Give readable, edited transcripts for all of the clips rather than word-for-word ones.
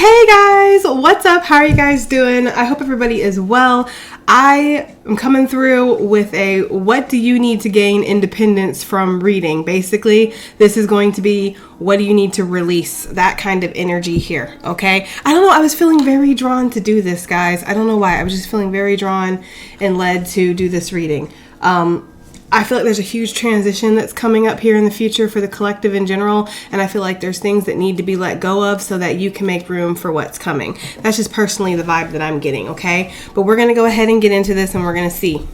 Hey guys, what's up? How are you guys doing? I hope everybody is well. I am coming through with a what do you need to gain independence from reading. Basically, this is going to be what do you need to release, that kind of energy here, okay? I don't know, I was feeling very drawn to do this, guys. I don't know why. I was just feeling very drawn and led to do this reading. I feel like there's a huge transition that's coming up here in the future for the collective in general, and I feel like there's things that need to be let go of so that you can make room for what's coming. That's just personally the vibe that I'm getting, okay? But we're going to go ahead and get into this, and we're going to see.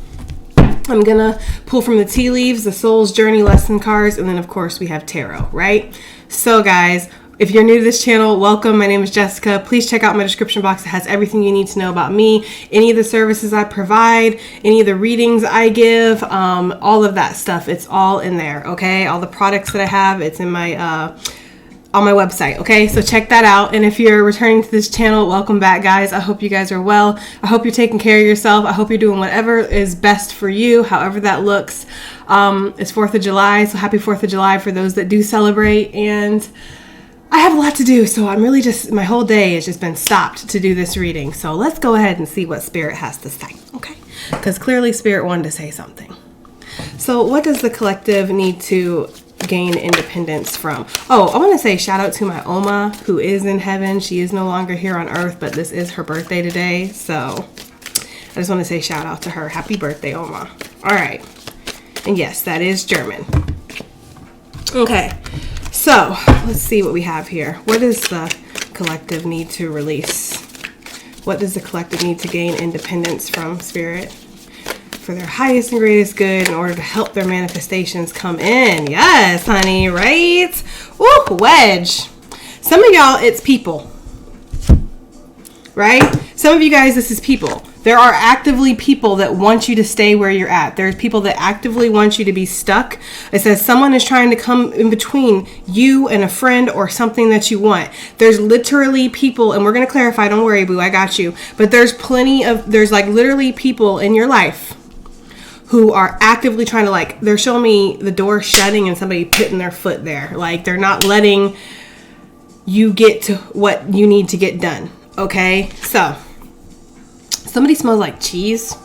I'm going to pull from the tea leaves, the soul's journey lesson cards, and then of course we have tarot, right? So guys, if you're new to this channel, welcome. My name is Jessica. Please check out my description box. It has everything you need to know about me, any of the services I provide, any of the readings I give, all of that stuff. It's all in there, okay? All the products that I have, it's in my on my website, okay? So check that out. And if you're returning to this channel, welcome back, guys. I hope you guys are well. I hope you're taking care of yourself. I hope you're doing whatever is best for you, however that looks. It's 4th of July, so happy 4th of July for those that do celebrate. And I have a lot to do, so I'm really just, my whole day has just been stopped to do this reading. So let's go ahead and see what Spirit has to say, okay? Because clearly Spirit wanted to say something. So what does the collective need to gain independence from? Oh, I want to say shout out to my Oma, who is in heaven. She is no longer here on earth, but this is her birthday today. So I just want to say shout out to her. Happy birthday, Oma. All right. And yes, that is German. Okay. So, let's see what we have here. What does the collective need to release? What does the collective need to gain independence from, Spirit? For their highest and greatest good in order to help their manifestations come in. Yes, honey, right? Woo, wedge. Some of y'all, it's people. Right? Some of you guys, this is people. There are actively people that want you to stay where you're at. There's people that actively want you to be stuck. It says someone is trying to come in between you and a friend or something that you want. There's literally people, and we're going to clarify, don't worry, boo, I got you. But there's like literally people in your life who are actively trying to, they're showing me the door shutting and somebody putting their foot there. Like, they're not letting you get to what you need to get done. Okay? So somebody smells like cheese.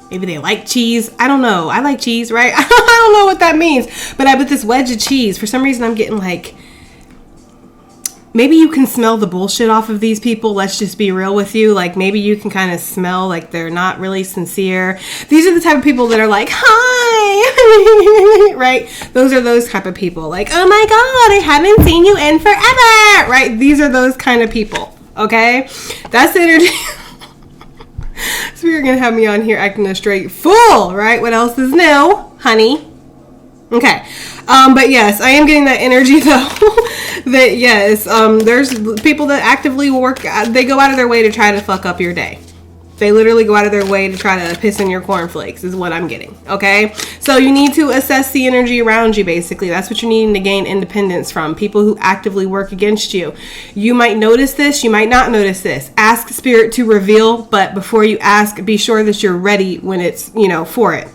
Maybe they like cheese. I don't know. I like cheese, right? I don't know what that means. But I put this wedge of cheese. For some reason, I'm getting maybe you can smell the bullshit off of these people. Let's just be real with you. Maybe you can kind of smell like they're not really sincere. These are the type of people that are like, hi, right? Those are those type of people. Like, oh my God, I haven't seen you in forever, right? These are those kind of people, okay? That's the energy. So you're going to have me on here acting a straight fool, right? What else is new, honey? Okay. But yes, I am getting that energy though. That yes, there's people that actively work, they go out of their way to try to fuck up your day. They literally go out of their way to try to piss in your cornflakes is what I'm getting, okay? So you need to assess the energy around you, basically. That's what you're needing to gain independence from. People who actively work against you. You might notice this, you might not notice this. Ask Spirit to reveal, but before you ask, be sure that you're ready when it's, for it.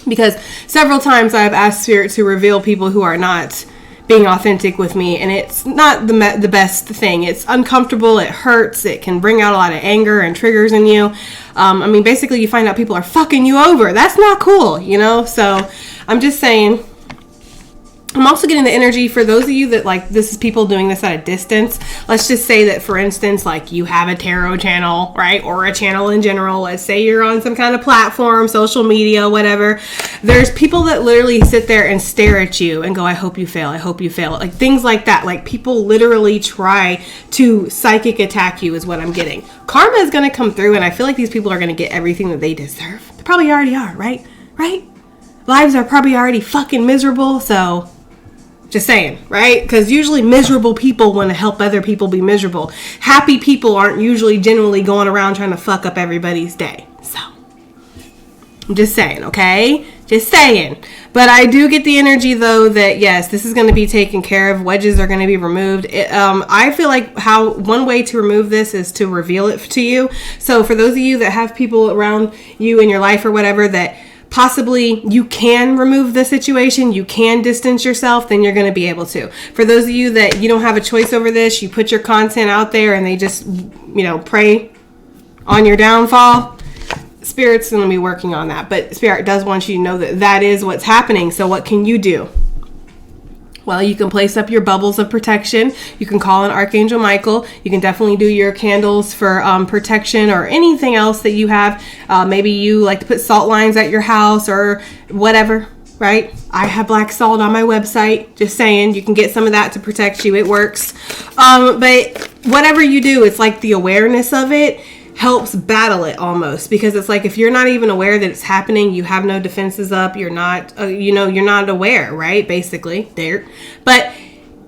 Because several times I've asked Spirit to reveal people who are not being authentic with me, and it's not the best thing. It's uncomfortable, it hurts, it can bring out a lot of anger and triggers in you. Basically you find out people are fucking you over. That's not cool, So I'm just saying. I'm also getting the energy for those of you that this is people doing this at a distance. Let's just say that, for instance, you have a tarot channel, right? Or a channel in general. Let's say you're on some kind of platform, social media, whatever. There's people that literally sit there and stare at you and go, I hope you fail. I hope you fail. Things like that. People literally try to psychic attack you is what I'm getting. Karma is going to come through, and I feel like these people are going to get everything that they deserve. They probably already are, right? Right? Lives are probably already fucking miserable, so just saying, right? Because usually miserable people want to help other people be miserable. Happy people aren't usually genuinely going around trying to fuck up everybody's day. So, I'm just saying, okay? Just saying. But I do get the energy, though, that, yes, this is going to be taken care of. Wedges are going to be removed. I feel like one way to remove this is to reveal it to you. So, for those of you that have people around you in your life or whatever that possibly you can remove the situation, you can distance yourself, then you're going to be able to. For those of you that you don't have a choice over this, you put your content out there and they just, prey on your downfall, Spirit's going to be working on that. But Spirit does want you to know that that is what's happening. So what can you do? Well, you can place up your bubbles of protection. You can call on Archangel Michael. You can definitely do your candles for protection or anything else that you have. Maybe you like to put salt lines at your house or whatever, right? I have black salt on my website. Just saying, you can get some of that to protect you. It works. But whatever you do, it's like the awareness of it helps battle it almost, because it's like if you're not even aware that it's happening, you have no defenses up, you're not you're not aware, right? Basically there. But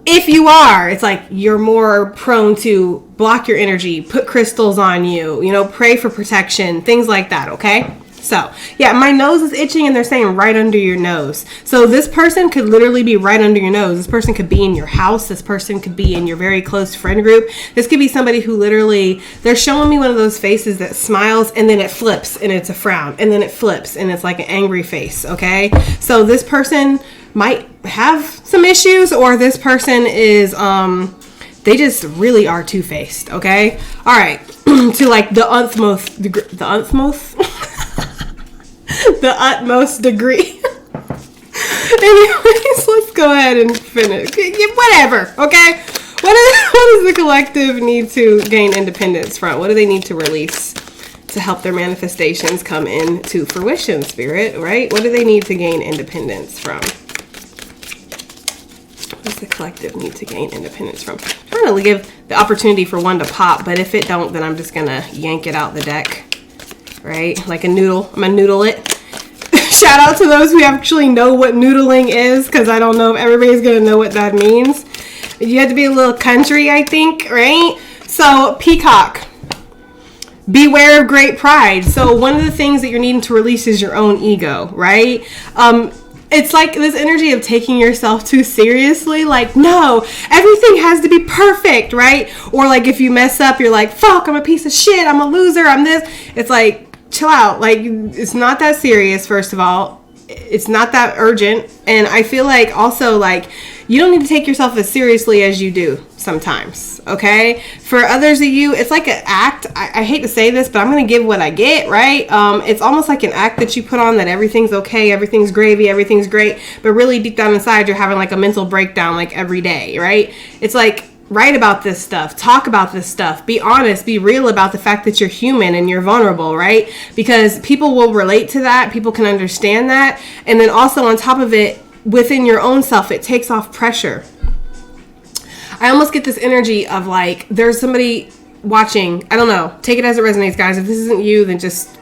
if you are, it's like you're more prone to block your energy, put crystals on you, pray for protection, things like that. Okay. So yeah, my nose is itching and they're saying right under your nose. So this person could literally be right under your nose. This person could be in your house. This person could be in your very close friend group. This could be somebody who literally, they're showing me one of those faces that smiles and then it flips and it's a frown and then it flips and it's like an angry face. Okay. So this person might have some issues, or this person is, they just really are two-faced. Okay. All right. To like the utmost the utmost degree. Anyways, let's go ahead and finish. Whatever, okay? What does the collective need to gain independence from? What do they need to release to help their manifestations come into fruition, Spirit, right? What do they need to gain independence from? What does the collective need to gain independence from? I'm trying to give the opportunity for one to pop, but if it don't, then I'm just going to yank it out the deck. Right? Like a noodle. I'm going to noodle it. Shout out to those who actually know what noodling is, because I don't know if everybody's going to know what that means. You have to be a little country, I think, right? So, peacock. Beware of great pride. So, one of the things that you're needing to release is your own ego, right? It's like this energy of taking yourself too seriously. Like, no, everything has to be perfect, right? Or like if you mess up, you're like, fuck, I'm a piece of shit. I'm a loser. I'm this. It's like, chill out. Like, it's not that serious, first of all. It's not that urgent. And I feel like also like you don't need to take yourself as seriously as you do sometimes. Okay. For others of you, it's like an act. I hate to say this, but I'm going to give what I get, right? It's almost like an act that you put on that everything's okay. Everything's gravy. Everything's great. But really deep down inside, you're having like a mental breakdown like every day, right? It's like, write about this stuff, talk about this stuff, be honest, be real about the fact that you're human and you're vulnerable, right? Because people will relate to that, people can understand that. And then also on top of it, within your own self, it takes off pressure. I almost get this energy of like, there's somebody watching, I don't know, take it as it resonates, guys. If this isn't you, then just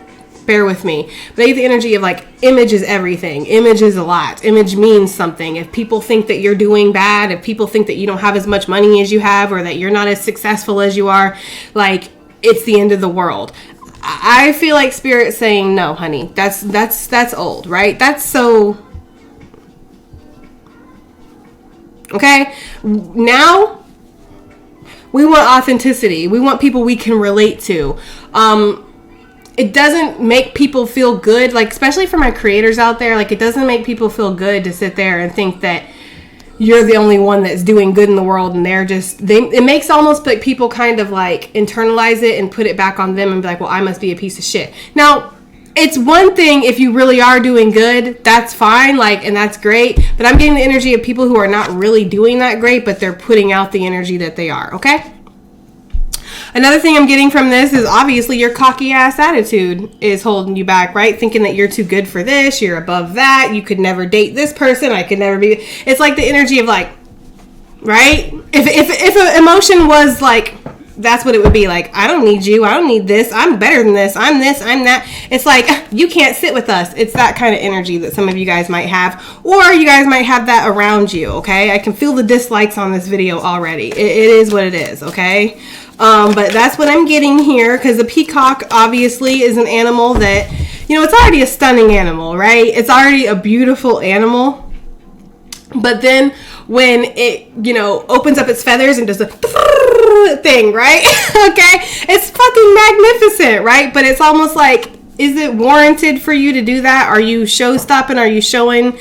bear with me. But I get the energy of like, image is everything. Image is a lot. Image means something. If people think that you're doing bad, if people think that you don't have as much money as you have, or that you're not as successful as you are, like, it's the end of the world. I feel like Spirit saying, no, honey, that's old, right? That's so, okay? Now, we want authenticity. We want people we can relate to. It doesn't make people feel good, like, especially for my creators out there, like, it doesn't make people feel good to sit there and think that you're the only one that's doing good in the world, and it makes almost like people kind of like internalize it and put it back on them and be like, well, I must be a piece of shit. Now, it's one thing if you really are doing good, that's fine, like, and that's great, but I'm getting the energy of people who are not really doing that great, but they're putting out the energy that they are, okay? Another thing I'm getting from this is obviously your cocky ass attitude is holding you back, right? Thinking that you're too good for this, you're above that, you could never date this person, I could never be. It's like the energy of like, right? If an emotion was like, that's what it would be like. I don't need you. I don't need this. I'm better than this. I'm this. I'm that. It's like, you can't sit with us. It's that kind of energy that some of you guys might have, or you guys might have that around you. Okay. I can feel the dislikes on this video already. It is what it is. Okay. But that's what I'm getting here, because the peacock obviously is an animal that, it's already a stunning animal, right? It's already a beautiful animal. But then when it, opens up its feathers and does the thing, right? Okay. It's fucking magnificent, right? But it's almost like Is it warranted for you to do that? Are you show stopping? Are you showing,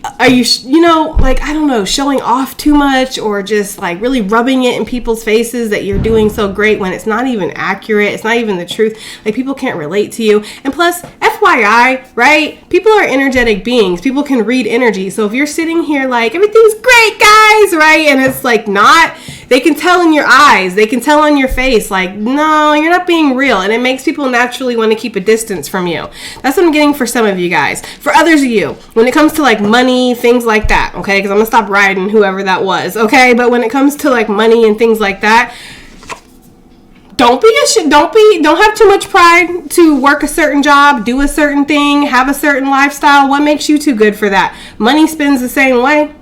like, I don't know, showing off too much, or just like really rubbing it in people's faces that you're doing so great when it's not even accurate? It's not even the truth. Like, people can't relate to you. And plus, FYI, right? People are energetic beings. People can read energy. So if you're sitting here like, everything's great, guys, right? And it's like not, they can tell in your eyes. They can tell on your face, like, no, you're not being real. And it makes people naturally want to keep a distance from you. That's what I'm getting for some of you guys. For others of you, when it comes to like money, things like that, okay? Because I'm going to stop riding whoever that was, okay? But when it comes to like money and things like that, don't have too much pride to work a certain job, do a certain thing, have a certain lifestyle. What makes you too good for that? Money spins the same way.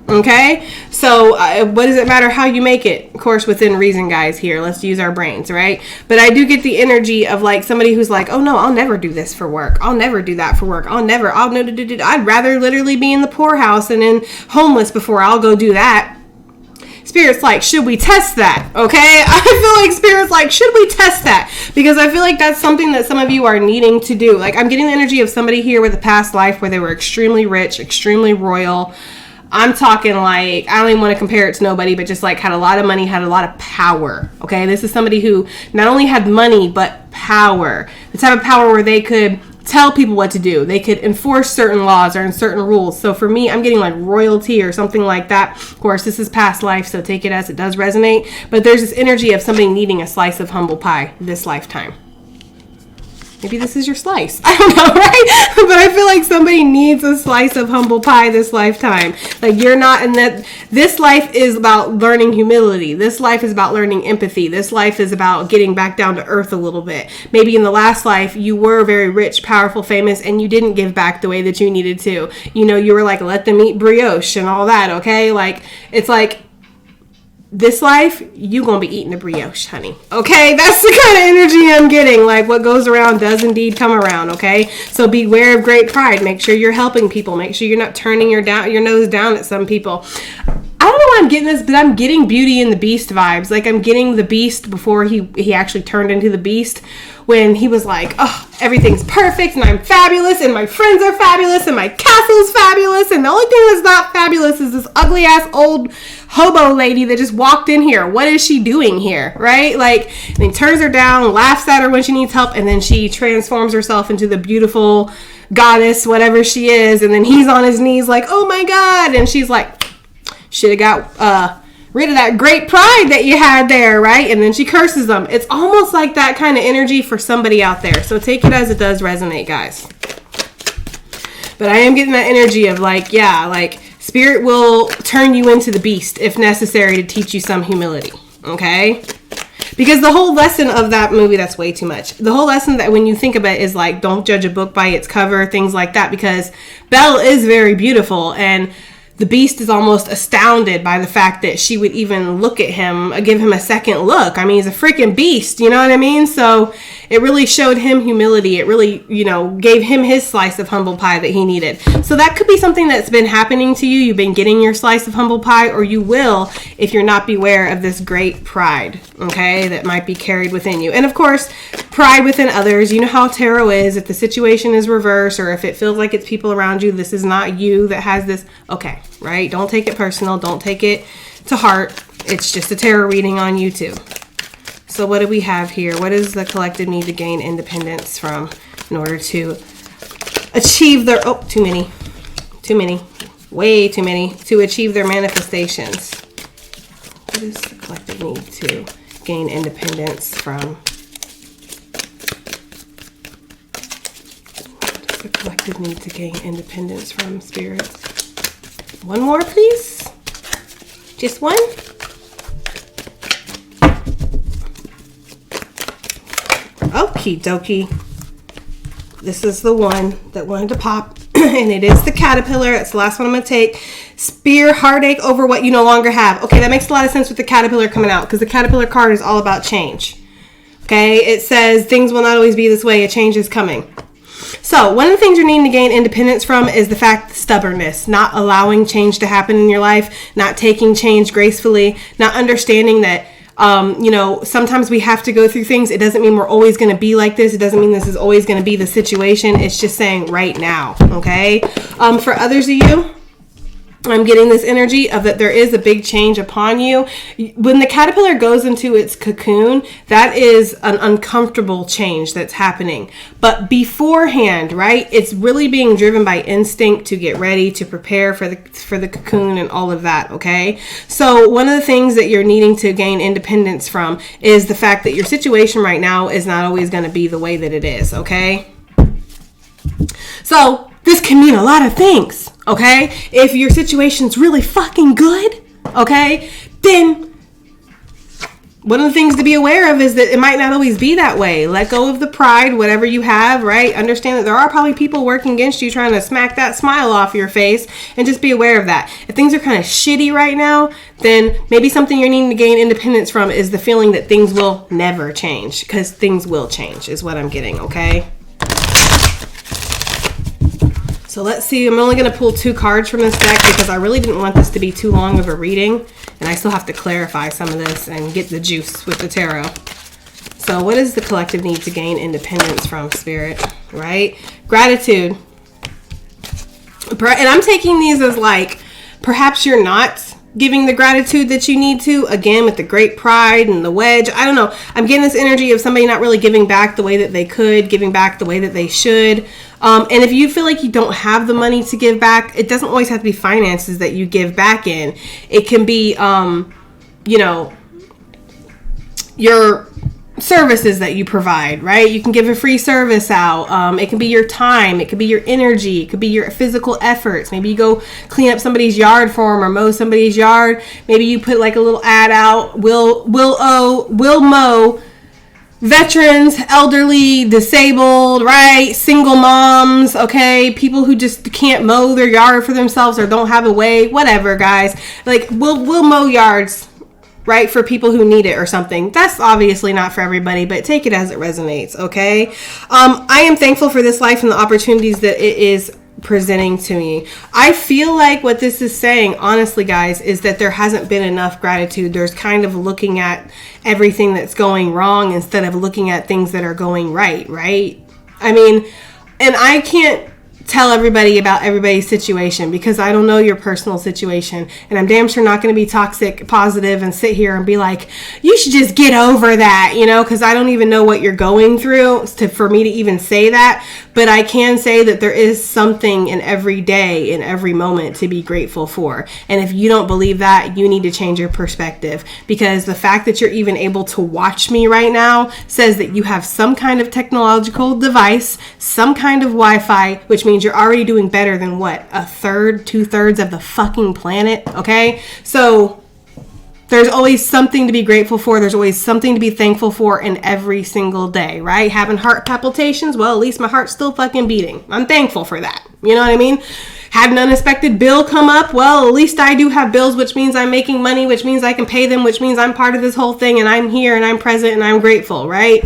Okay, so what does it matter how you make it? Of course, within reason, guys, here. Let's use our brains, right? But I do get the energy of like somebody who's like, oh no, I'll never do this for work. I'll never do that for work. I'd rather literally be in the poorhouse and in homeless before I'll go do that. Spirit's like, should we test that? Okay, I feel like Spirit's like, should we test that? Because I feel like that's something that some of you are needing to do. Like, I'm getting the energy of somebody here with a past life where they were extremely rich, extremely royal. I'm talking like, I don't even want to compare it to nobody, but just like had a lot of money, had a lot of power. Okay, this is somebody who not only had money, but power. The type of power where they could tell people what to do. They could enforce certain laws or certain rules. So for me, I'm getting like royalty or something like that. Of course, this is past life, so take it as it does resonate. But there's this energy of somebody needing a slice of humble pie this lifetime. Maybe this is your slice. I don't know, right? But I feel like somebody needs a slice of humble pie this lifetime. Like, you're not in that. This life is about learning humility. This life is about learning empathy. This life is about getting back down to earth a little bit. Maybe in the last life, you were very rich, powerful, famous, and you didn't give back the way that you needed to. You know, you were like, let them eat brioche and all that, okay? Like, it's like, this life, you gonna be eating a brioche, honey. Okay, that's the kind of energy I'm getting. Like, what goes around does indeed come around. Okay, so beware of great pride. Make sure you're helping people. Make sure you're not turning your nose down at some people. I don't know why I'm getting this, but I'm getting Beauty and the Beast vibes. Like, I'm getting the Beast before he actually turned into the Beast, when he was like, oh, everything's perfect and I'm fabulous and my friends are fabulous and my castle's fabulous, and the only thing that's not fabulous is this ugly ass old hobo lady that just walked in here. What is she doing here, right? Like, and he turns her down, laughs at her when she needs help, and then she transforms herself into the beautiful goddess, whatever she is, and then he's on his knees like, oh my god, and she's like, should have got rid of that great pride that you had there, right? And then she curses them. It's almost like that kind of energy for somebody out there. So take it as it does resonate, guys. But I am getting that energy of like, yeah, like Spirit will turn you into the Beast if necessary to teach you some humility, okay? Because the whole lesson of that movie, that's way too much. The whole lesson that when you think about it is like, don't judge a book by its cover, things like that, because Belle is very beautiful, and the Beast is almost astounded by the fact that she would even look at him, give him a second look. I mean, he's a freaking beast, you know what I mean? So it really showed him humility. It really, you know, gave him his slice of humble pie that he needed. So that could be something that's been happening to you. You've been getting your slice of humble pie, or you will if you're not beware of this great pride, okay, that might be carried within you. And of course, pride within others. You know how tarot is. If the situation is reversed, or if it feels like it's people around you, this is not you that has this. Okay, right? Don't take it personal. Don't take it to heart. It's just a tarot reading on YouTube. So what do we have here? What does the collective need to gain independence from in order to achieve their, oh, too many, way too many, to achieve their manifestations? What does the collective need to gain independence from? What does the collective need to gain independence from, Spirit? One more, please. Just one. Okie dokie. This is the one that wanted to pop, and it is the caterpillar. That's the last one I'm going to take. Spear heartache over what you no longer have. Okay, that makes a lot of sense with the caterpillar coming out, because the caterpillar card is all about change. Okay, it says things will not always be this way. A change is coming. So one of the things you're needing to gain independence from is the fact of stubbornness, not allowing change to happen in your life, not taking change gracefully, not understanding that Sometimes we have to go through things. It doesn't mean we're always going to be like this. It doesn't mean this is always going to be the situation. It's just saying right now. Okay. For others of you, I'm getting this energy of that there is a big change upon you. When the caterpillar goes into its cocoon, that is an uncomfortable change that's happening. But beforehand, right, it's really being driven by instinct to get ready, to prepare for the cocoon and all of that, okay? So one of the things that you're needing to gain independence from is the fact that your situation right now is not always going to be the way that it is, okay? So this can mean a lot of things, okay? If your situation's really fucking good, okay, then one of the things to be aware of is that it might not always be that way. Let go of the pride, whatever you have, right? Understand that there are probably people working against you trying to smack that smile off your face, and just be aware of that. If things are kind of shitty right now, then maybe something you're needing to gain independence from is the feeling that things will never change, because things will change is what I'm getting, okay? So let's see, I'm only going to pull 2 cards from this deck because I really didn't want this to be too long of a reading. And I still have to clarify some of this and get the juice with the tarot. So what does the collective need to gain independence from, Spirit? Right? Gratitude. And I'm taking these as like, perhaps you're not giving the gratitude that you need to, again, with the great pride and the wedge. I don't know. I'm getting this energy of somebody not really giving back the way that they could, giving back the way that they should. And if you feel like you don't have the money to give back, it doesn't always have to be finances that you give back in. It can be, your services that you provide, right? You can give a free service out. It can be your time. It could be your energy. It could be your physical efforts. Maybe you go clean up somebody's yard for them or mow somebody's yard. Maybe you put like a little ad out. Will mow veterans, elderly, disabled, right? Single moms, okay? People who just can't mow their yard for themselves or don't have a way, whatever, guys. Like, we'll mow yards, right, for people who need it or something. That's obviously not for everybody, but take it as it resonates, okay? I am thankful for this life and the opportunities that it is presenting to me. I feel like what this is saying, honestly, guys, is that there hasn't been enough gratitude. There's kind of looking at everything that's going wrong instead of looking at things that are going right? I mean, and I can't tell everybody about everybody's situation because I don't know your personal situation, and I'm damn sure not going to be toxic positive and sit here and be like, you should just get over that, because I don't even know what you're going through for me to even say that. But I can say that there is something in every day, in every moment to be grateful for. And if you don't believe that, you need to change your perspective, because the fact that you're even able to watch me right now says that you have some kind of technological device, some kind of Wi-Fi, which means you're already doing better than what? 1/3, 2/3 of the fucking planet. Okay. So there's always something to be grateful for. There's always something to be thankful for in every single day, right? Having heart palpitations, well, at least my heart's still fucking beating. I'm thankful for that. You know what I mean? Had an unexpected bill come up, well, at least I do have bills, which means I'm making money, which means I can pay them, which means I'm part of this whole thing, and I'm here and I'm present and I'm grateful, right?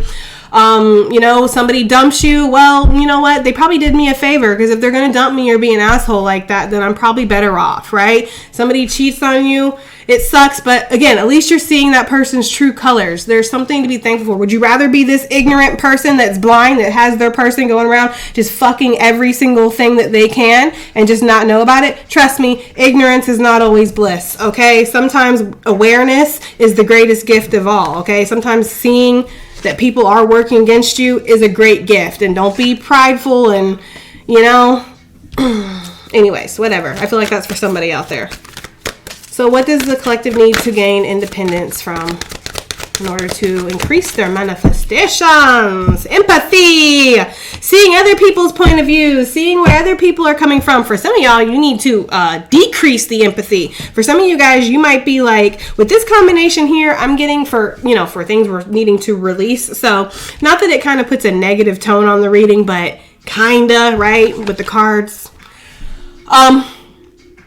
Somebody dumps you, well, you know what? They probably did me a favor, because if they're going to dump me or be an asshole like that, then I'm probably better off, right? Somebody cheats on you. It sucks, but again, at least you're seeing that person's true colors. There's something to be thankful for. Would you rather be this ignorant person that's blind, that has their person going around just fucking every single thing that they can and just not know about it? Trust me, ignorance is not always bliss, okay? Sometimes awareness is the greatest gift of all, okay? Sometimes seeing that people are working against you is a great gift, and don't be prideful and, anyways, whatever. I feel like that's for somebody out there. So what does the collective need to gain independence from in order to increase their manifestations? Empathy, seeing other people's point of view, seeing where other people are coming from. For some of y'all, you need to decrease the empathy. For some of you guys, you might be like, with this combination here, I'm getting for things we're needing to release. So not that it kind of puts a negative tone on the reading, but kinda, right, with the cards.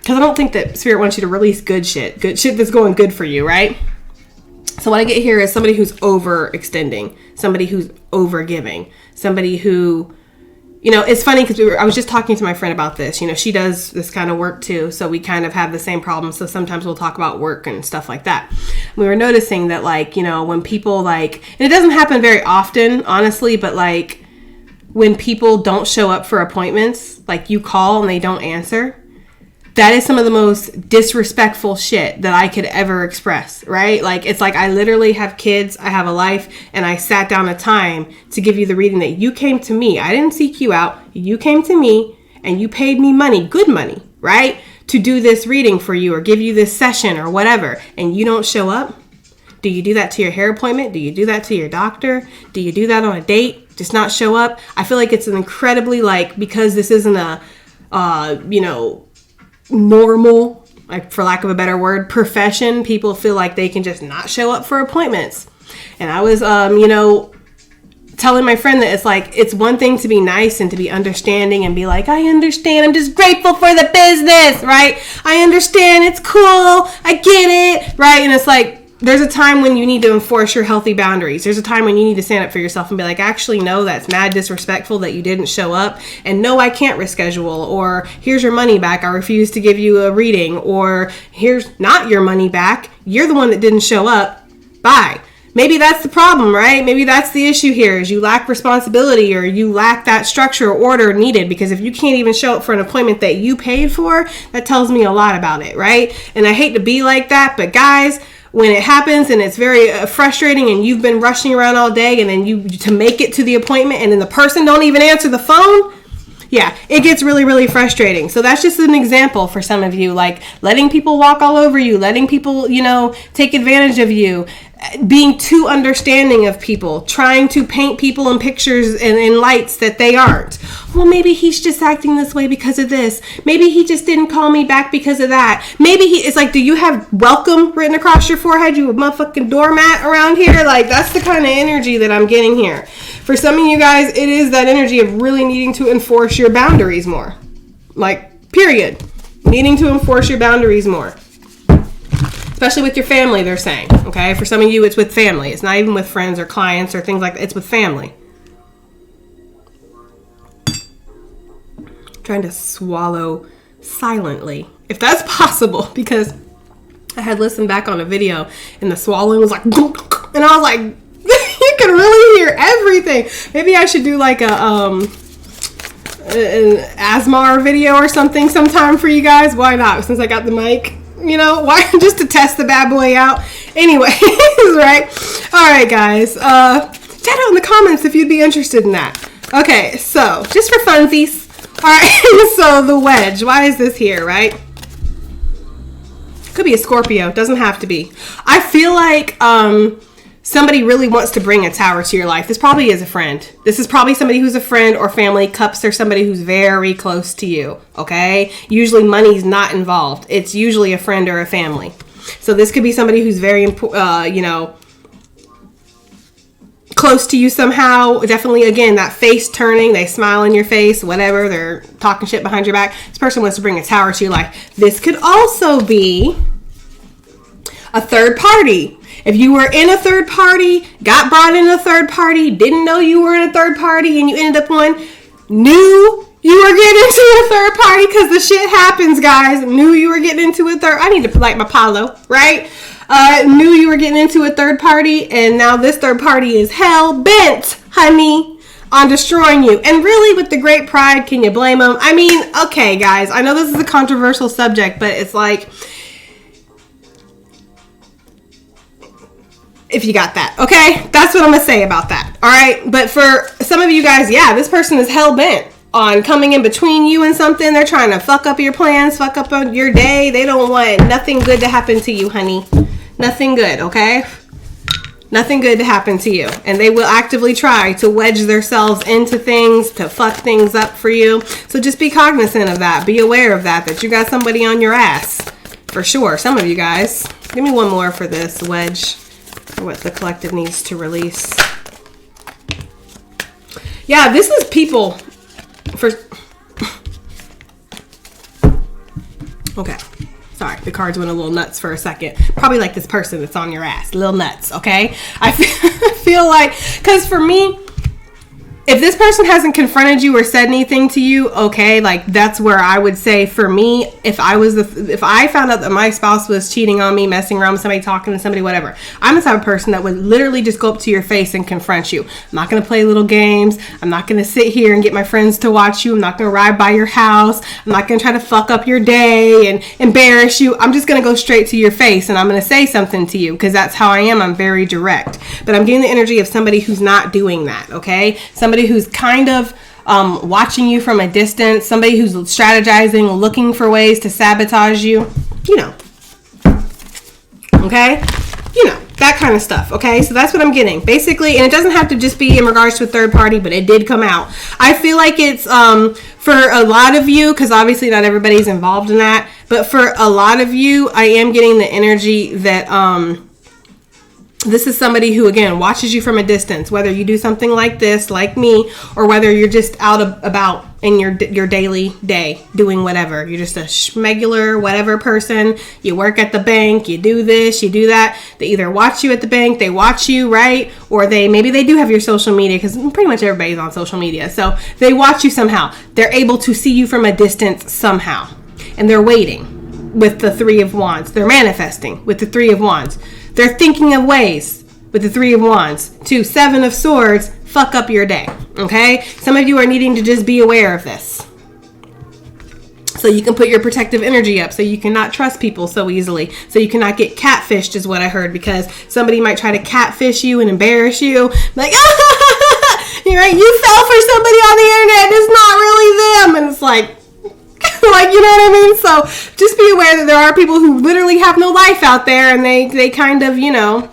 Because I don't think that Spirit wants you to release good shit that's going good for you, right? So what I get here is somebody who's overextending, somebody who's overgiving, somebody who You know, it's funny because I was just talking to my friend about this. You know, she does this kind of work too. So we kind of have the same problem. So sometimes we'll talk about work and stuff like that. We were noticing that, like, you know, when people like, and it doesn't happen very often, honestly, but like when people don't show up for appointments, like you call and they don't answer, that is some of the most disrespectful shit that I could ever express, right? Like, it's like I literally have kids, I have a life, and I sat down a time to give you the reading that you came to me. I didn't seek you out. You came to me and you paid me money, good money, right? To do this reading for you or give you this session or whatever, and you don't show up. Do you do that to your hair appointment? Do you do that to your doctor? Do you do that on a date? Just not show up? I feel like it's an incredibly, like, because this isn't a, you know, normal, like, for lack of a better word, profession, people feel like they can just not show up for appointments. And I was, you know, telling my friend that it's like, it's one thing to be nice and to be understanding and be like, I understand, I'm just grateful for the business, right? I understand, it's cool, I get it, right? And it's like, there's a time when you need to enforce your healthy boundaries. There's a time when you need to stand up for yourself and be like, actually, no, that's mad disrespectful that you didn't show up. And no, I can't reschedule. Or here's your money back. I refuse to give you a reading. Or here's not your money back. You're the one that didn't show up. Bye. Maybe that's the problem, right? Maybe that's the issue here is you lack responsibility or you lack that structure or order needed, because if you can't even show up for an appointment that you paid for, that tells me a lot about it, right? And I hate to be like that, but guys, when it happens and it's very frustrating and you've been rushing around all day and then you to make it to the appointment and then the person don't even answer the phone, yeah, it gets really, really frustrating. So that's just an example for some of you, like letting people walk all over you, letting people, you know, take advantage of you, being too understanding of people, trying to paint people in pictures and in lights that they aren't. Well, maybe he's just acting this way because of this. Maybe he just didn't call me back because of that. Maybe it's like, do you have welcome written across your forehead? You a motherfucking doormat around here? Like, that's the kind of energy that I'm getting here. For some of you guys, it is that energy of really needing to enforce your boundaries more. Like, period. Needing to enforce your boundaries more. Especially with your family, they're saying, okay? For some of you, it's with family. It's not even with friends or clients or things like that. It's with family. Trying to swallow silently, if that's possible, because I had listened back on a video and the swallowing was like, and I was like, you can really hear everything. Maybe I should do like an ASMR video or something sometime for you guys. Why not? Since I got the mic. You know, why? Just to test the bad boy out. Anyways, right? All right, guys. Chat out in the comments if you'd be interested in that. Okay, so just for funsies. All right, so the wedge. Why is this here, right? Could be a Scorpio. Doesn't have to be. I feel like somebody really wants to bring a tower to your life. This probably is a friend. This is probably somebody who's a friend or family. Cups are somebody who's very close to you, okay? Usually money's not involved. It's usually a friend or a family. So this could be somebody who's very, you know, close to you somehow. Definitely, again, that face turning. They smile in your face, whatever. They're talking shit behind your back. This person wants to bring a tower to your life. This could also be a third party. If you were in a third party, got brought in a third party, didn't know you were in a third party, and you ended up on, knew you were getting into a third party, because the shit happens, guys. Knew you were getting into a third. I need to light my Palo, right? Knew you were getting into a third party, and now this third party is hell bent, honey, on destroying you. And really, with the great pride, can you blame them? I mean, okay, guys, I know this is a controversial subject, but it's like, if you got that, okay? That's what I'm gonna say about that, all right? But for some of you guys, yeah, this person is hell-bent on coming in between you and something. They're trying to fuck up your plans, fuck up your day. They don't want nothing good to happen to you, honey. Nothing good, okay? Nothing good to happen to you. And they will actively try to wedge themselves into things, to fuck things up for you. So just be cognizant of that. Be aware of that you got somebody on your ass. For sure, some of you guys. Give me one more for this wedge. What the collective needs to release. Yeah, this is people for... Okay. Sorry, the cards went a little nuts for a second. Probably like this person that's on your ass. A little nuts, okay? I feel like... Because for me, if this person hasn't confronted you or said anything to you, okay, like that's where I would say for me, if I found out that my spouse was cheating on me, messing around with somebody, talking to somebody, whatever, I'm the type of person that would literally just go up to your face and confront you. I'm not going to play little games. I'm not going to sit here and get my friends to watch you. I'm not going to ride by your house. I'm not going to try to fuck up your day and embarrass you. I'm just going to go straight to your face and I'm going to say something to you because that's how I am. I'm very direct. But I'm getting the energy of somebody who's not doing that, okay? Somebody who's kind of watching you from a distance, somebody who's strategizing, looking for ways to sabotage you, you know, okay? You know, that kind of stuff, okay? So that's what I'm getting, basically, and it doesn't have to just be in regards to a third party, but it did come out. I feel like it's, for a lot of you, because obviously not everybody's involved in that, but for a lot of you, I am getting the energy that, this is somebody who, again, watches you from a distance, whether you do something like this, like me, or whether you're just out about in your daily day doing whatever. You're just a schmegular whatever person. You work at the bank, you do this, you do that. They either watch you at the bank, they watch you, right? Or maybe they do have your social media, because pretty much everybody's on social media. So they watch you somehow. They're able to see you from a distance somehow. And they're waiting with the Three of Wands. They're manifesting with the Three of Wands. They're thinking of ways with the Three of Wands to Seven of Swords fuck up your day, okay? Some of you are needing to just be aware of this. So you can put your protective energy up so you cannot trust people so easily. So you cannot get catfished is what I heard, because somebody might try to catfish you and embarrass you. Like, you're right, you fell for somebody on the internet. It's not really them. And it's like, like, you know what I mean? So just be aware that there are people who literally have no life out there, and they kind of, you know,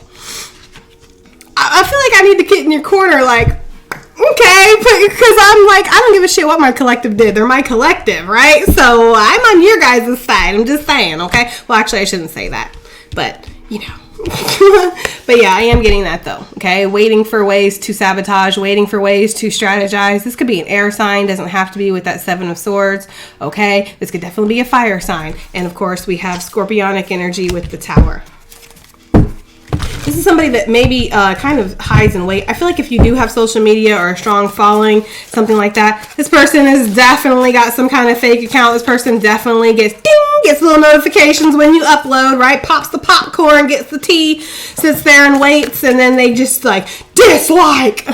I feel like I need to get in your corner, like, okay, because I'm like, I don't give a shit what my collective did. They're my collective, right? So I'm on your guys' side. I'm just saying, okay? Well, actually, I shouldn't say that, but, you know. But yeah, I am getting that though, okay? Waiting for ways to sabotage, waiting for ways to strategize. This could be an air sign, doesn't have to be with that Seven of Swords, okay? This could definitely be a fire sign. And of course, we have scorpionic energy with the Tower. This is somebody that maybe kind of hides and wait. I feel like if you do have social media or a strong following, something like that, this person has definitely got some kind of fake account. This person definitely gets ding, gets little notifications when you upload, right? Pops the popcorn, gets the tea, sits there and waits, and then they just like, dislike.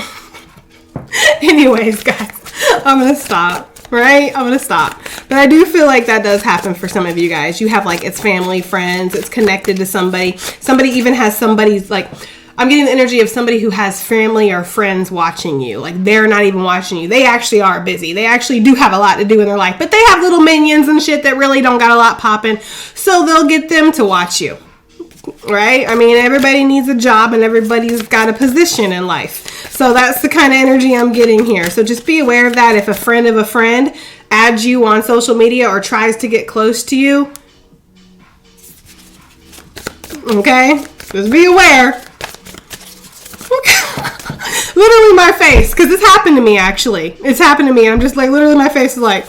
Anyways, guys, I'm going to stop. Right? I'm going to stop. But I do feel like that does happen for some of you guys. You have like, it's family, friends, it's connected to somebody. Somebody even has somebody's like, I'm getting the energy of somebody who has family or friends watching you. Like they're not even watching you. They actually are busy. They actually do have a lot to do in their life, but they have little minions and shit that really don't got a lot popping. So they'll get them to watch you. Right? I mean, everybody needs a job and everybody's got a position in life. So that's the kind of energy I'm getting here. So just be aware of that. If a friend of a friend adds you on social media or tries to get close to you, okay? Just be aware. Literally my face, because this happened to me actually. It's happened to me. I'm just like, literally my face is like,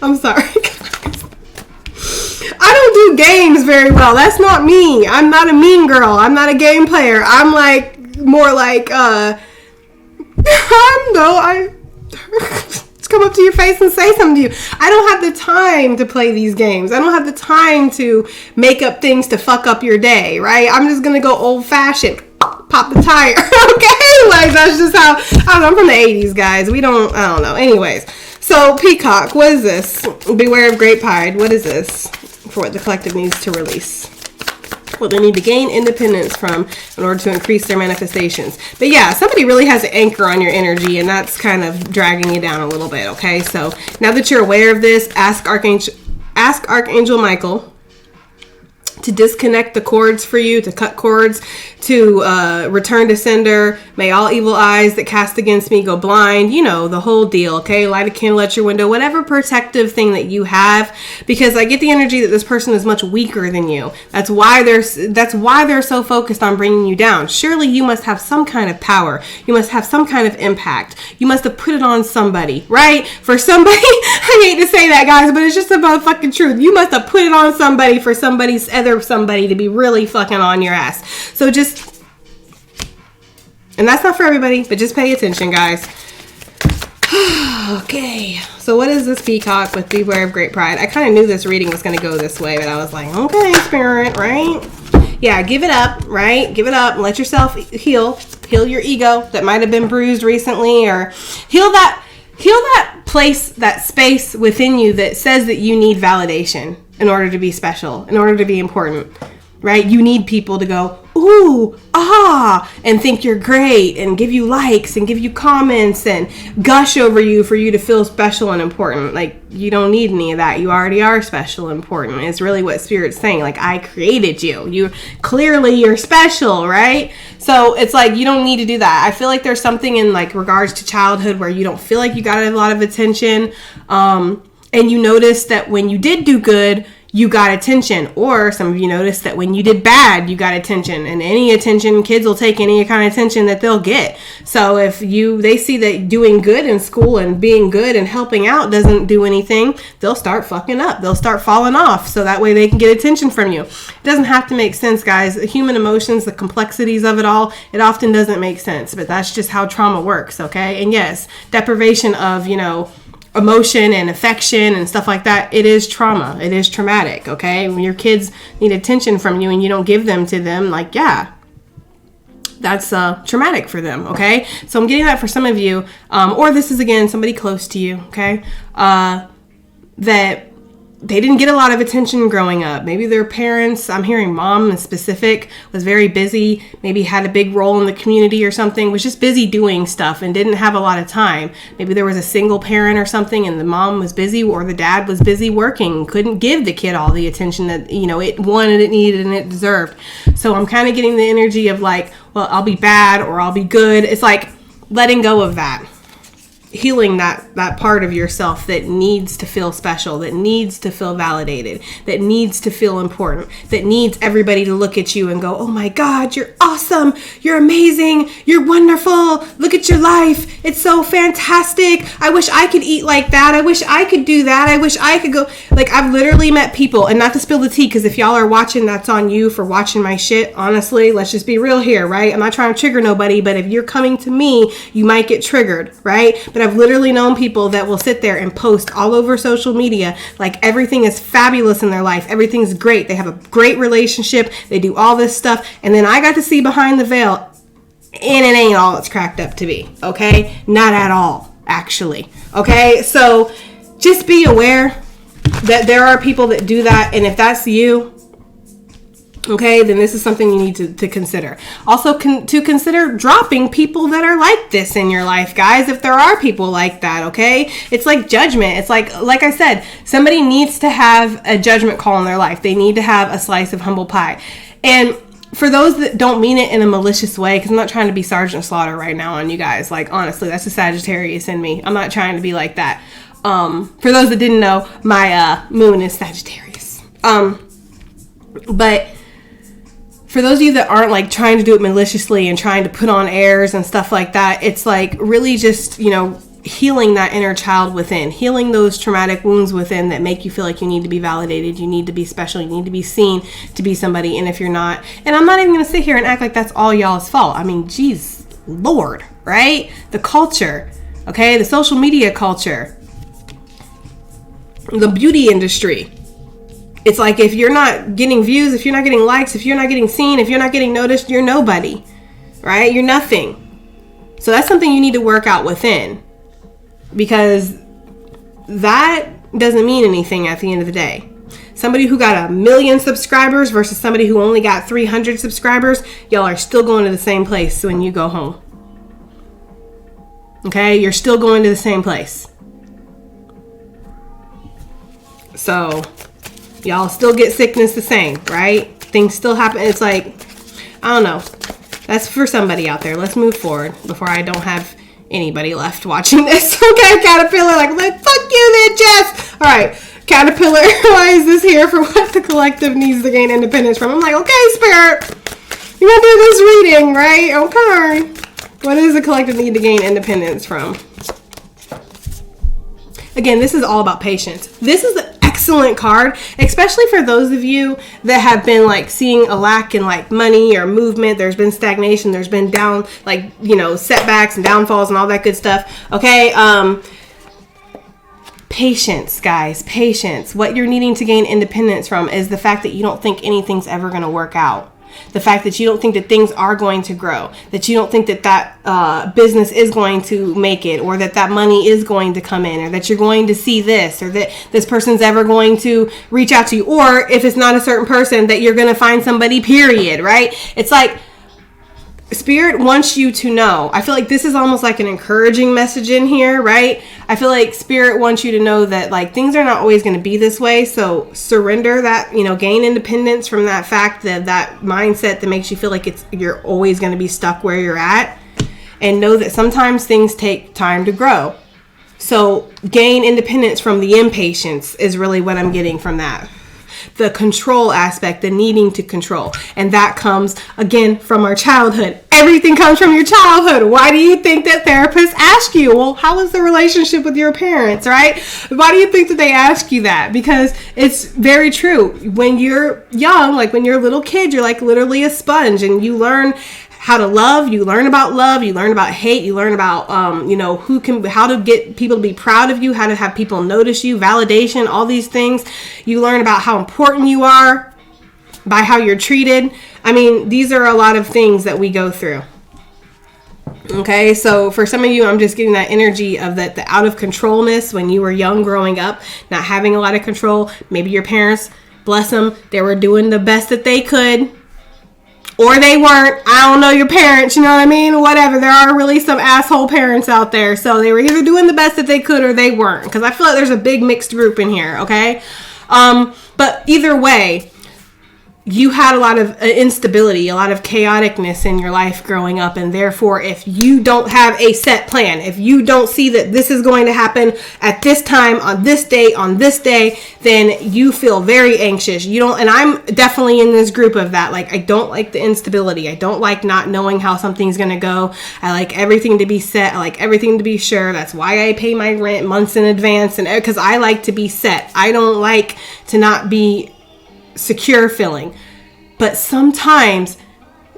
I'm sorry, guys. I don't do games very well. That's not me. I'm not a mean girl. I'm not a game player. I'm like, more like, just come up to your face and say something to you. I don't have the time to play these games. I don't have the time to make up things to fuck up your day, right? I'm just going to go old fashioned. Pop the tire. Okay? Like, that's just how, I don't know, I'm from the 80s, guys. I don't know. Anyways. So, Peacock, what is this? Beware of Great Pride. What is this for what the collective needs to release? What they need to gain independence from in order to increase their manifestations. But yeah, somebody really has an anchor on your energy, and that's kind of dragging you down a little bit, okay? So, now that you're aware of this, ask Archangel Michael to disconnect the cords for you, to cut cords, to return to sender. May all evil eyes that cast against me go blind. You know, the whole deal, okay? Light a candle at your window, whatever protective thing that you have, because I get the energy that this person is much weaker than you. That's why they're so focused on bringing you down. Surely you must have some kind of power. You must have some kind of impact. You must have put it on somebody, right? For somebody, I hate to say that, guys, but it's just the motherfucking truth. You must have put it on somebody for somebody's other bother somebody to be really fucking on your ass. So just, and that's not for everybody, but just pay attention, guys. Okay, so what is this peacock with beware of great pride? I kind of knew this reading was going to go this way, but I was like, okay, spirit, right? Yeah, give it up, right? Give it up and let yourself heal your ego that might have been bruised recently, or heal that place, that space within you that says that you need validation in order to be special, in order to be important, right? You need people to go, ooh, ah, and think you're great and give you likes and give you comments and gush over you for you to feel special and important. Like, you don't need any of that. You already are special and important. It's really what Spirit's saying. Like, I created you. You're special, right? So it's like, you don't need to do that. I feel like there's something in like regards to childhood where you don't feel like you got a lot of attention. And you notice that when you did do good, you got attention, or some of you noticed that when you did bad, you got attention, and any attention, kids will take any kind of attention that they'll get. So if they see that doing good in school and being good and helping out doesn't do anything, they'll start fucking up. They'll start falling off, so that way they can get attention from you. It doesn't have to make sense, guys. Human emotions, the complexities of it all, it often doesn't make sense, but that's just how trauma works, okay? And yes, deprivation of, emotion and affection and stuff like that, it is trauma. It is traumatic, okay? When your kids need attention from you and you don't give them to them, like, yeah, that's traumatic for them, okay? So I'm getting that for some of you, or this is, again, somebody close to you, okay? That they didn't get a lot of attention growing up. Maybe their parents, I'm hearing mom in specific, was very busy, maybe had a big role in the community or something, was just busy doing stuff and didn't have a lot of time. Maybe there was a single parent or something and the mom was busy, or the dad was busy working, couldn't give the kid all the attention that, it wanted, it needed, and it deserved. So I'm kind of getting the energy of like, well, I'll be bad or I'll be good. It's like letting go of that. Healing that part of yourself that needs to feel special, that needs to feel validated, that needs to feel important, that needs everybody to look at you and go, oh my God, you're awesome, you're amazing, you're wonderful, look at your life, it's so fantastic, I wish I could eat like that, I wish I could do that, I wish I could go. Like, I've literally met people, and not to spill the tea, because if y'all are watching, that's on you for watching my shit, honestly, let's just be real here, right? I'm not trying to trigger nobody, but if you're coming to me, you might get triggered, right? But I've literally known people that will sit there and post all over social media like everything is fabulous in their life, everything's great, they have a great relationship, they do all this stuff, and then I got to see behind the veil, and it ain't all it's cracked up to be, okay? Not at all, actually, okay? So just be aware that there are people that do that, and if that's you, okay, then this is something you need to consider. Also, to consider dropping people that are like this in your life, guys, if there are people like that, okay? It's like judgment. It's like I said, somebody needs to have a judgment call in their life. They need to have a slice of humble pie. And for those that don't mean it in a malicious way, because I'm not trying to be Sergeant Slaughter right now on you guys. Like, honestly, that's a Sagittarius in me. I'm not trying to be like that. For those that didn't know, my moon is Sagittarius. But for those of you that aren't like trying to do it maliciously and trying to put on airs and stuff like that, it's like really just, healing that inner child within, healing those traumatic wounds within that make you feel like you need to be validated, you need to be special, you need to be seen to be somebody. And if you're not, and I'm not even going to sit here and act like that's all y'all's fault. I mean, geez, Lord, right? The culture, okay? The social media culture, the beauty industry. It's like, if you're not getting views, if you're not getting likes, if you're not getting seen, if you're not getting noticed, you're nobody, right? You're nothing. So that's something you need to work out within, because that doesn't mean anything at the end of the day. Somebody who got 1 million subscribers versus somebody who only got 300 subscribers, y'all are still going to the same place when you go home. Okay? You're still going to the same place. So y'all still get sickness the same, right? Things still happen. It's like, I don't know. That's for somebody out there. Let's move forward before I don't have anybody left watching this. Okay, Caterpillar, like fuck you then, Jess. All right, Caterpillar, why is this here for what the collective needs to gain independence from? I'm like, okay, Spirit, you're gonna do this reading, right? Okay. What does the collective need to gain independence from? Again, this is all about patience. This is an excellent card, especially for those of you that have been like seeing a lack in like money or movement. There's been stagnation, there's been down, like, you know, setbacks and downfalls and all that good stuff. Okay. Patience, guys, patience. What you're needing to gain independence from is the fact that you don't think anything's ever going to work out. The fact that you don't think that things are going to grow, that you don't think that that business is going to make it, or that that money is going to come in, or that you're going to see this, or that this person's ever going to reach out to you, or if it's not a certain person, that you're going to find somebody, period, right? It's like Spirit wants you to know. I feel like this is almost like an encouraging message in here, right? I feel like Spirit wants you to know that like things are not always going to be this way. So surrender that, you know, gain independence from that fact, that mindset that makes you feel like you're always going to be stuck where you're at, and know that sometimes things take time to grow. So gain independence from the impatience is really what I'm getting from that. The control aspect, the needing to control. And that comes, again, from our childhood. Everything comes from your childhood. Why do you think that therapists ask you, well, how was the relationship with your parents, right? Why do you think that they ask you that? Because it's very true. When you're young, like when you're a little kid, you're like literally a sponge, and you learn how to love, you learn about hate, you learn about, you know, how to get people to be proud of you, how to have people notice you, validation, all these things. You learn about how important you are by how you're treated. I mean, these are a lot of things that we go through. Okay, so for some of you, I'm just getting that energy of the out of controlness when you were young growing up, not having a lot of control. Maybe your parents, bless them, they were doing the best that they could. Or they weren't. I don't know your parents, you know what I mean? Whatever. There are really some asshole parents out there. So they were either doing the best that they could or they weren't. Because I feel like there's a big mixed group in here, okay? But either way, you had a lot of instability, a lot of chaoticness in your life growing up. And therefore, if you don't have a set plan, if you don't see that this is going to happen at this time, on this day, then you feel very anxious. You don't, and I'm definitely in this group of that. Like, I don't like the instability. I don't like not knowing how something's going to go. I like everything to be set. I like everything to be sure. That's why I pay my rent months in advance. And because I like to be set. I don't like to not be secure feeling. But sometimes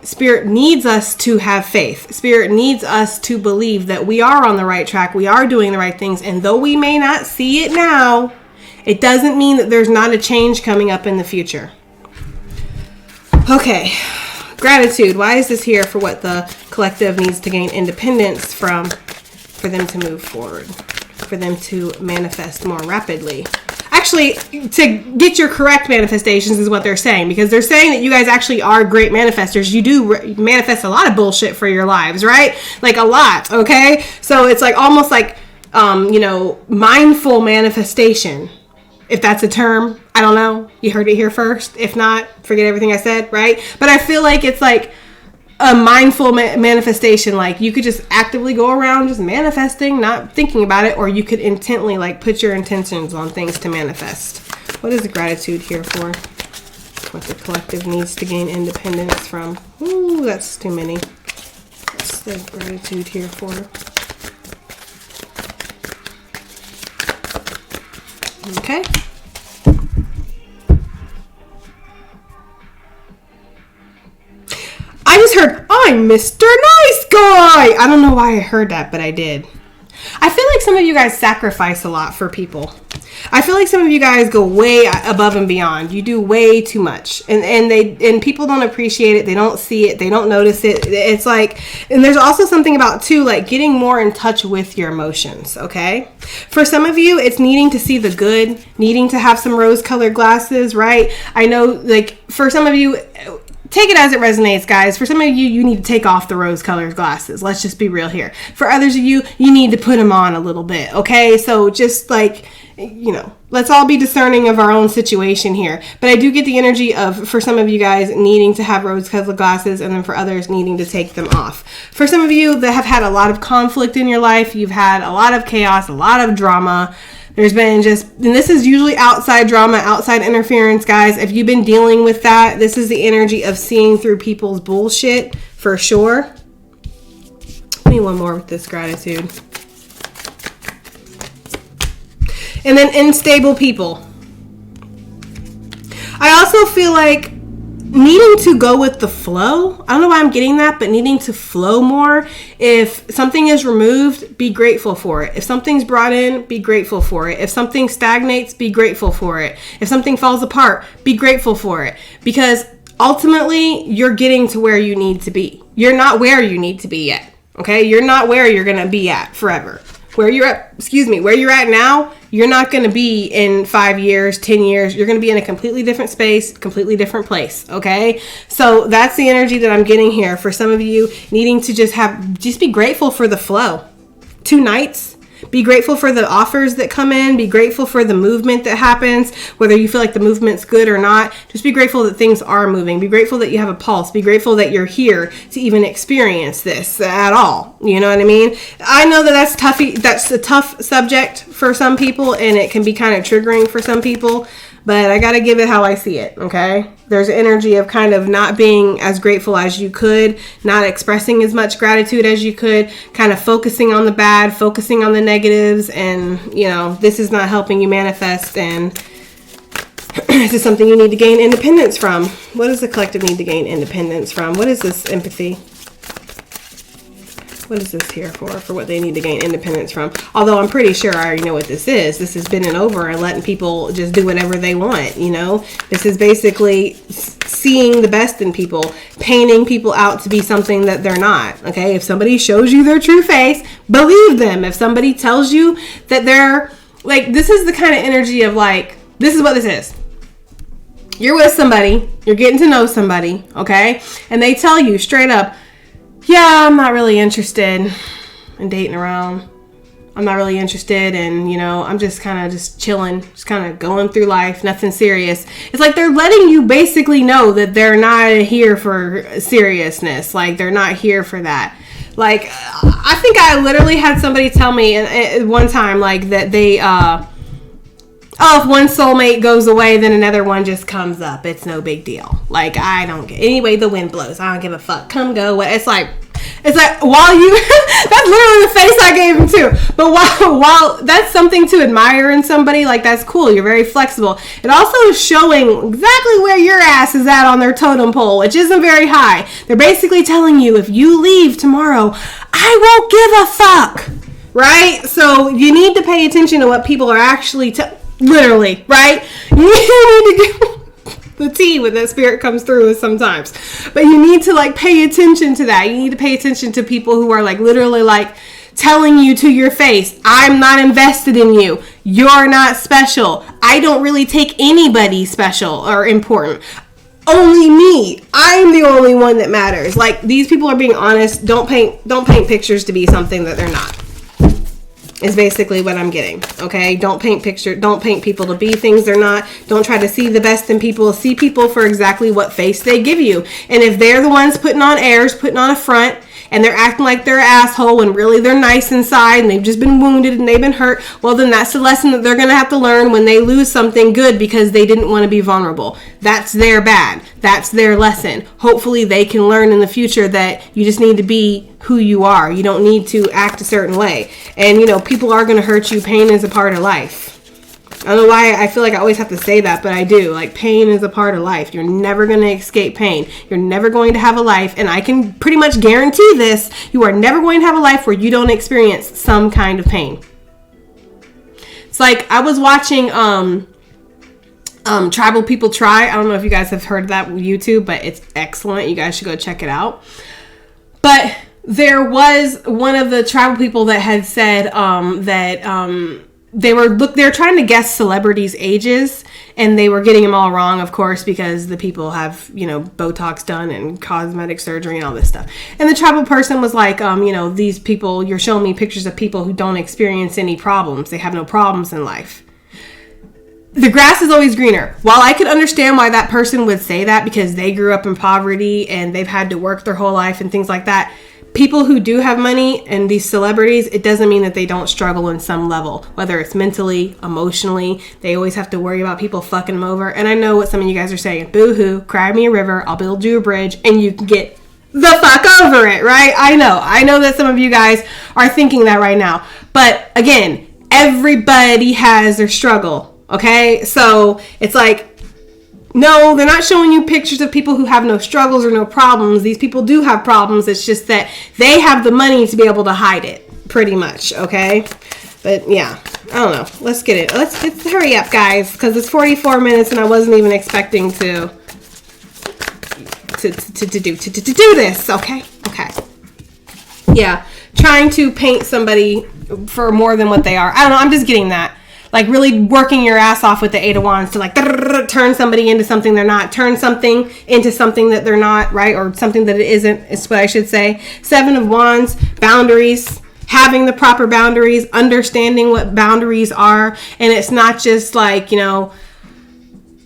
Spirit needs us to have faith. Spirit needs us to believe that we are on the right track. We are doing the right things. And though we may not see it now, it doesn't mean that there's not a change coming up in the future. Okay. Gratitude. Why is this here for what the collective needs to gain independence from, for them to move forward, for them to manifest more rapidly? Actually, to get your correct manifestations is what they're saying, because they're saying that you guys actually are great manifestors. You do manifest a lot of bullshit for your lives, right? Like a lot, okay? So it's like almost like, you know, mindful manifestation, if that's a term. I don't know. You heard it here first. If not, forget everything I said, right? But I feel like it's like a mindful manifestation. Like you could just actively go around just manifesting, not thinking about it, or you could intently like put your intentions on things to manifest. What is gratitude here for? What the collective needs to gain independence from? Ooh, that's too many. What's the gratitude here for? Okay. I just heard, I'm Mr. Nice Guy. I don't know why I heard that, but I did. I feel like some of you guys sacrifice a lot for people. I feel like some of you guys go way above and beyond. You do way too much. And people don't appreciate it. They don't see it. They don't notice it. It's like, and there's also something about too, like getting more in touch with your emotions, okay? For some of you, it's needing to see the good, needing to have some rose-colored glasses, right? I know, like, for some of you, take it as it resonates, guys. For some of you, you need to take off the rose-colored glasses. Let's just be real here. For others of you, you need to put them on a little bit, okay? So just like, you know, let's all be discerning of our own situation here. But I do get the energy of, for some of you guys, needing to have rose-colored glasses, and then for others, needing to take them off. For some of you that have had a lot of conflict in your life, you've had a lot of chaos, a lot of drama. There's been just, and this is usually outside drama, outside interference, guys. If you've been dealing with that, this is the energy of seeing through people's bullshit, for sure. Give me one more with this gratitude. And then unstable people. I also feel like needing to go with the flow. I don't know why I'm getting that, but needing to flow more. If something is removed, be grateful for it. If something's brought in, be grateful for it. If something stagnates, be grateful for it. If something falls apart, be grateful for it. Because ultimately, you're getting to where you need to be. You're not where you need to be yet. Okay? You're not where you're going to be at forever. Where you're at now, you're not going to be in 5 years, 10 years. You're going to be in a completely different space, completely different place. Okay. So that's the energy that I'm getting here for some of you needing to just be grateful for the flow. 2 nights. Be grateful for the offers that come in. Be grateful for the movement that happens, whether you feel like the movement's good or not. Just be grateful that things are moving. Be grateful that you have a pulse. Be grateful that you're here to even experience this at all. You know what I mean? I know that that's a tough subject for some people, and it can be kind of triggering for some people, but I got to give it how I see it. Okay. There's an energy of kind of not being as grateful as you could, not expressing as much gratitude as you could, kind of focusing on the bad, focusing on the negatives, and, this is not helping you manifest, and this is something you need to gain independence from. What does the collective need to gain independence from? What is this empathy? What is this here for what they need to gain independence from? Although I'm pretty sure I already know what this is. This is bending over and letting people just do whatever they want, This is basically seeing the best in people, painting people out to be something that they're not, okay? If somebody shows you their true face, believe them. If somebody tells you that they're, this is the kind of energy of, this is what this is. You're with somebody, you're getting to know somebody, okay? And they tell you straight up, yeah, I'm not really interested in dating around. I'm not really interested in, I'm just kind of just chilling, just kind of going through life, nothing serious. It's like they're letting you basically know that they're not here for seriousness. They're not here for that. I think I literally had somebody tell me at one time, that they, if one soulmate goes away, then another one just comes up. It's no big deal. I don't get, anyway, the wind blows. I don't give a fuck. Come go. It's like while you, that's literally the face I gave him too. But while that's something to admire in somebody, that's cool. You're very flexible. It also is showing exactly where your ass is at on their totem pole, which isn't very high. They're basically telling you, if you leave tomorrow, I won't give a fuck. Right? So you need to pay attention to what people are actually literally, right? You need to get the tea when that spirit comes through us sometimes. But you need to pay attention to that. You need to pay attention to people who are literally telling you to your face, I'm not invested in you. You're not special. I don't really take anybody special or important. Only me. I'm the only one that matters. These people are being honest. Don't paint pictures to be something that they're not. Is basically what I'm getting. Okay. Don't paint people to be things they're not. Don't try to see the best in people. See people for exactly what face they give you. And if they're the ones putting on airs, putting on a front, and they're acting like they're an asshole when really they're nice inside and they've just been wounded and they've been hurt, well, then that's the lesson that they're going to have to learn when they lose something good because they didn't want to be vulnerable. That's their bad. That's their lesson. Hopefully they can learn in the future that you just need to be who you are. You don't need to act a certain way. And, people are going to hurt you. Pain is a part of life. I don't know why I feel like I always have to say that, but I do. Pain is a part of life. You're never going to escape pain. You're never going to have a life, and I can pretty much guarantee this, you are never going to have a life where you don't experience some kind of pain. It's I was watching Tribal People Try. I don't know if you guys have heard of that on YouTube, but it's excellent. You guys should go check it out. But there was one of the tribal people that had said that they were trying to guess celebrities' ages, and they were getting them all wrong, of course, because the people have, Botox done and cosmetic surgery and all this stuff. And the tribal person was like, these people, you're showing me pictures of people who don't experience any problems. They have no problems in life. The grass is always greener. While I could understand why that person would say that because they grew up in poverty and they've had to work their whole life and things like that, people who do have money and these celebrities, it doesn't mean that they don't struggle in some level, whether it's mentally, emotionally. They always have to worry about people fucking them over. And I know what some of you guys are saying. Boo-hoo, cry me a river, I'll build you a bridge, and you can get the fuck over it, right? I know that some of you guys are thinking that right now. But again, everybody has their struggle, okay? So it's No, they're not showing you pictures of people who have no struggles or no problems. These people do have problems. It's just that they have the money to be able to hide it, pretty much, okay? But yeah, I don't know. Let's get it. Let's hurry up, guys, because it's 44 minutes and I wasn't even expecting to do this, okay? Okay. Yeah, trying to paint somebody for more than what they are. I don't know. I'm just getting that. Like really working your ass off with the 8 of Wands to like turn somebody into something they're not, turn something into something that they're not, right? Or something that it isn't, is what I should say. 7 of Wands, boundaries, having the proper boundaries, understanding what boundaries are. And it's not just like, you know,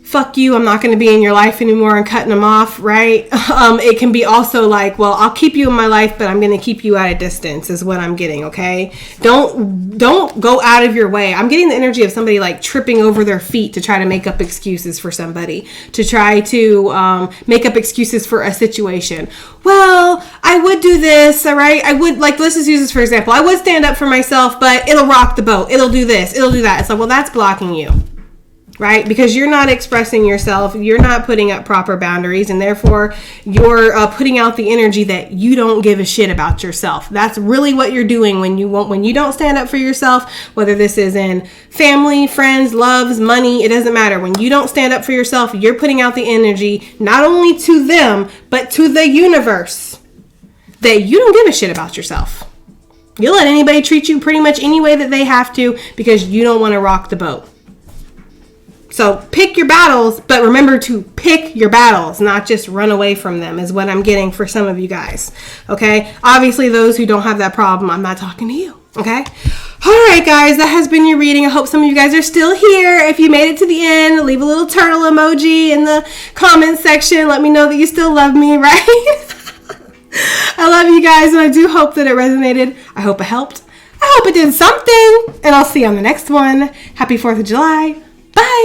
fuck you, I'm not going to be in your life anymore and cutting them off, right? It can be also like, well, I'll keep you in my life, but I'm going to keep you at a distance is what I'm getting, okay? Don't go out of your way. I'm getting the energy of somebody like tripping over their feet to try to make up excuses for somebody, to try to make up excuses for a situation. Well, I would do this, all right? I would, like, let's just use this for example. I would stand up for myself, but it'll rock the boat. It'll do this. It'll do that. It's like, well, that's blocking you. Right? Because you're not expressing yourself, you're not putting up proper boundaries, and therefore you're putting out the energy that you don't give a shit about yourself. That's really what you're doing when you don't stand up for yourself, whether this is in family, friends, loves, money, it doesn't matter. When you don't stand up for yourself, you're putting out the energy not only to them, but to the universe that you don't give a shit about yourself. You let anybody treat you pretty much any way that they have to because you don't want to rock the boat. So pick your battles, but remember to pick your battles, not just run away from them is what I'm getting for some of you guys. Okay. Obviously those who don't have that problem, I'm not talking to you. Okay. All right, guys, that has been your reading. I hope some of you guys are still here. If you made it to the end, leave a little turtle emoji in the comment section. Let me know that you still love me, right? I love you guys, and I do hope that it resonated. I hope it helped. I hope it did something, and I'll see you on the next one. Happy 4th of July. Bye.